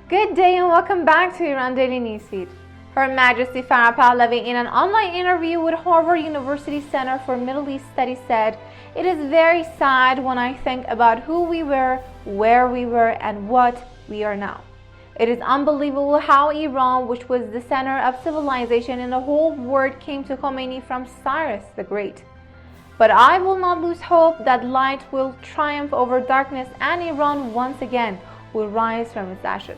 Good day and welcome back to Iran Daily Newsfeed. Her Majesty Farah Pahlavi, in an online interview with Harvard University Center for Middle East Studies, said, "It is very sad when I think about who we were, where we were, and what we are now. It is unbelievable how Iran, which was the center of civilization in the whole world, came to Khomeini from Cyrus the Great. But I will not lose hope that light will triumph over darkness and Iran once again will rise from its ashes."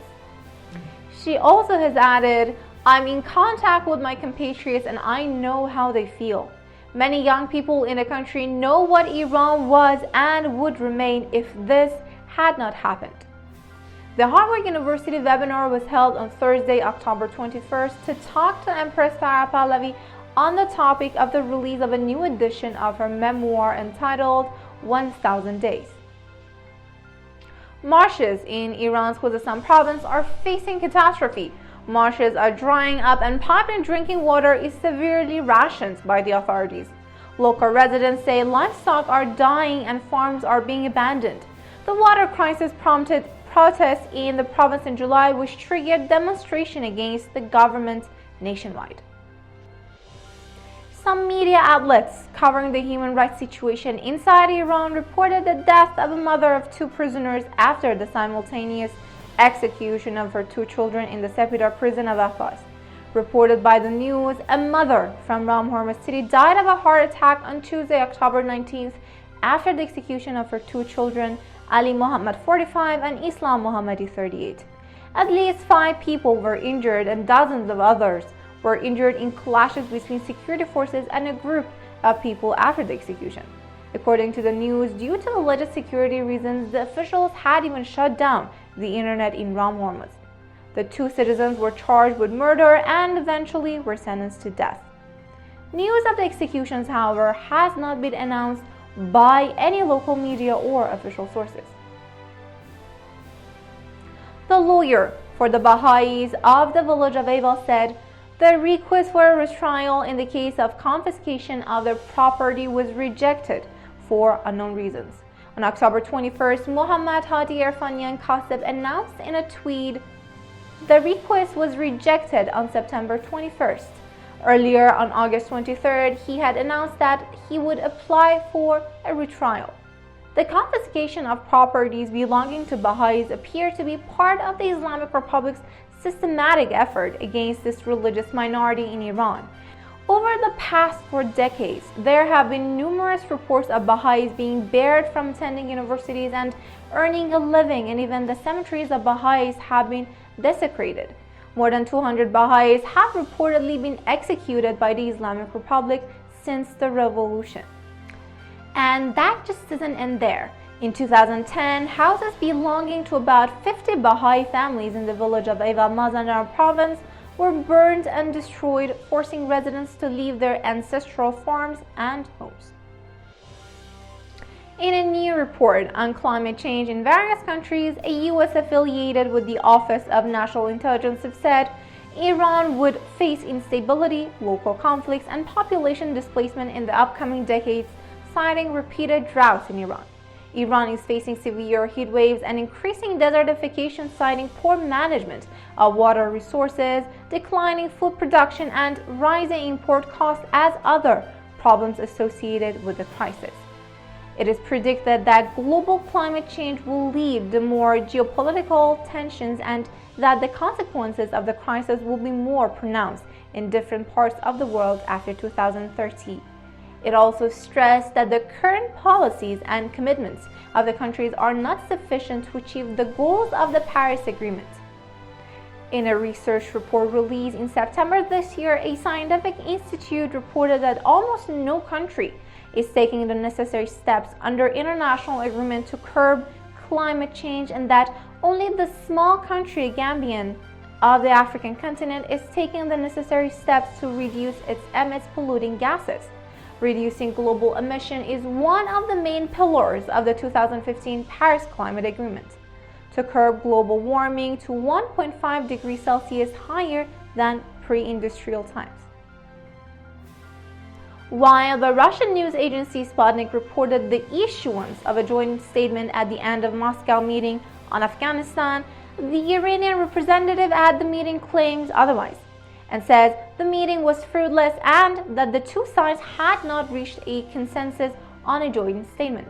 She also has added, "I'm in contact with my compatriots and I know how they feel. Many young people in the country know what Iran was and would remain if this had not happened." The Harvard University webinar was held on Thursday, October 21st to talk to Empress Farah Pahlavi on the topic of the release of a new edition of her memoir entitled 1000 Days. Marshes in Iran's Khuzestan province are facing catastrophe. Marshes are drying up and piped drinking water is severely rationed by the authorities. Local residents say livestock are dying and farms are being abandoned. The water crisis prompted protests in the province in July, which triggered demonstration against the government nationwide. Some media outlets covering the human rights situation inside Iran reported the death of a mother of two prisoners after the simultaneous execution of her two children in the Sepidar prison of Bahais. Reported by the news, a mother from Ram Hormuz city died of a heart attack on Tuesday, October 19th, after the execution of her two children, Ali Muhammad, 45, and Islam Mohammadi, 38. At least 5 people were injured and dozens of others were injured in clashes between security forces and a group of people after the execution. According to the news, due to alleged security reasons, the officials had even shut down the internet in Ram Hormuz. The two citizens were charged with murder and eventually were sentenced to death. News of the executions, however, has not been announced by any local media or official sources. The lawyer for the Bahais of the village of Ava said the request for a retrial in the case of confiscation of their property was rejected for unknown reasons. On October 21st, Muhammad Hadi Irfanian Kasib announced in a tweet the request was rejected on September 21st. Earlier on August 23rd, he had announced that he would apply for a retrial. The confiscation of properties belonging to Bahais appear to be part of the Islamic Republic's systematic effort against this religious minority in Iran. Over the past 4 decades, there have been numerous reports of Bahais being barred from attending universities and earning a living, and even the cemeteries of Bahais have been desecrated. More than 200 Bahais have reportedly been executed by the Islamic Republic since the revolution. And that just doesn't end there. In 2010, houses belonging to about 50 Bahai families in the village of Ava Mazandar province were burned and destroyed, forcing residents to leave their ancestral farms and homes. In a new report on climate change in various countries, a U.S. affiliated with the Office of National Intelligence have said Iran would face instability, local conflicts, and population displacement in the upcoming decades, citing repeated droughts in Iran. Iran is facing severe heat waves and increasing desertification, citing poor management of water resources, declining food production, and rising import costs as other problems associated with the crisis. It is predicted that global climate change will lead to more geopolitical tensions and that the consequences of the crisis will be more pronounced in different parts of the world after 2030. It also stressed that the current policies and commitments of the countries are not sufficient to achieve the goals of the Paris Agreement. In a research report released in September this year, a scientific institute reported that almost no country is taking the necessary steps under international agreement to curb climate change, and that only the small country Gambian of the African continent is taking the necessary steps to reduce its emits polluting gases. Reducing global emission is one of the main pillars of the 2015 Paris Climate Agreement, to curb global warming to 1.5 degrees Celsius higher than pre-industrial times. While the Russian news agency Sputnik reported the issuance of a joint statement at the end of Moscow meeting on Afghanistan, The Iranian representative at the meeting claims otherwise and says the meeting was fruitless and that the two sides had not reached a consensus on a joint statement.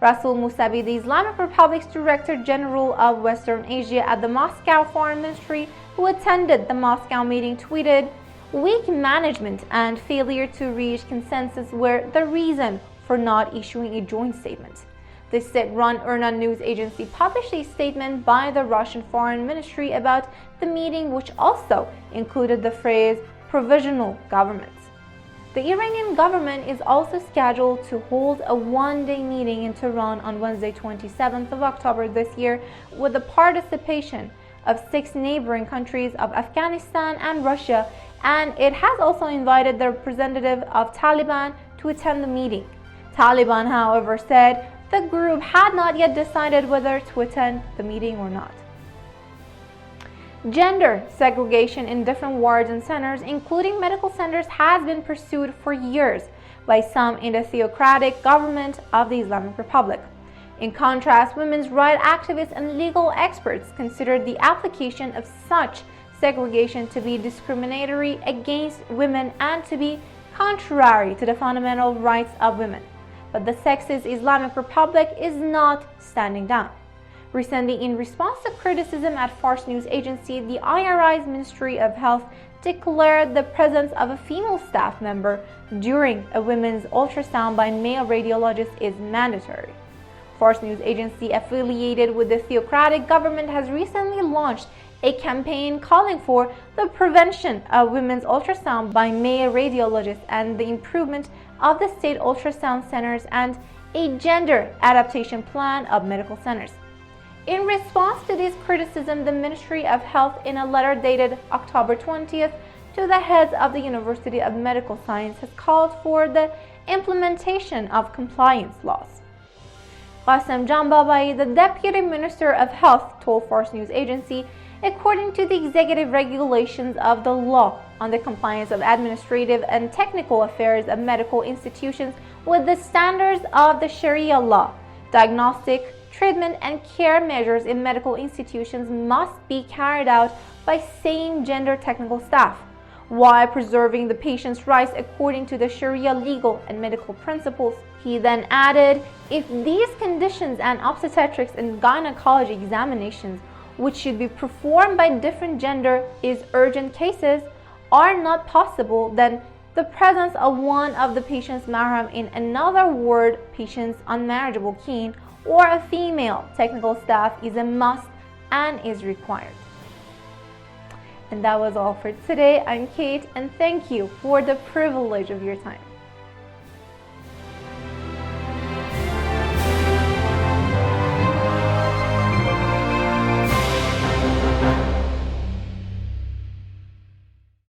Rasul Musavi, the Islamic Republic's Director General of Western Asia at the Moscow Foreign Ministry, who attended the Moscow meeting, tweeted, "Weak management and failure to reach consensus were the reason for not issuing a joint statement." The state-run IRNA news agency published a statement by the Russian Foreign Ministry about the meeting, which also included the phrase provisional government. The Iranian government is also scheduled to hold a one-day meeting in Tehran on Wednesday, 27th of October this year, with the participation of 6 neighboring countries of Afghanistan and Russia, and it has also invited the representative of Taliban to attend the meeting. Taliban, however, said the group had not yet decided whether to attend the meeting or not. Gender segregation in different wards and centers, including medical centers, has been pursued for years by some in the theocratic government of the Islamic Republic. In contrast, women's rights activists and legal experts considered the application of such segregation to be discriminatory against women and to be contrary to the fundamental rights of women. But the sexist Islamic Republic is not standing down. Recently, in response to criticism at Fars news agency, the IRI's Ministry of Health declared the presence of a female staff member during a women's ultrasound by male radiologists is mandatory. Fars news agency affiliated with the theocratic government has recently launched a campaign calling for the prevention of women's ultrasound by male radiologists and the improvement of the state ultrasound centers and a gender adaptation plan of medical centers. In response to this criticism, the Ministry of Health, in a letter dated October 20th to the heads of the University of Medical Science, has called for the implementation of compliance laws. Qasem Janbabai, the Deputy Minister of Health, told Fars news agency, according to the executive regulations of the law on the compliance of administrative and technical affairs of medical institutions with the standards of the Sharia law, diagnostic, treatment and care measures in medical institutions must be carried out by same gender technical staff, while preserving the patient's rights according to the Sharia legal and medical principles. He then added, if these conditions and obstetrics and gynecology examinations, which should be performed by different gender is urgent cases, are not possible, then the presence of one of the patient's mahram in another ward, patient's unmarriageable kin, or a female technical staff is a must and is required. And that was all for today. I'm Kate, and thank you for the privilege of your time.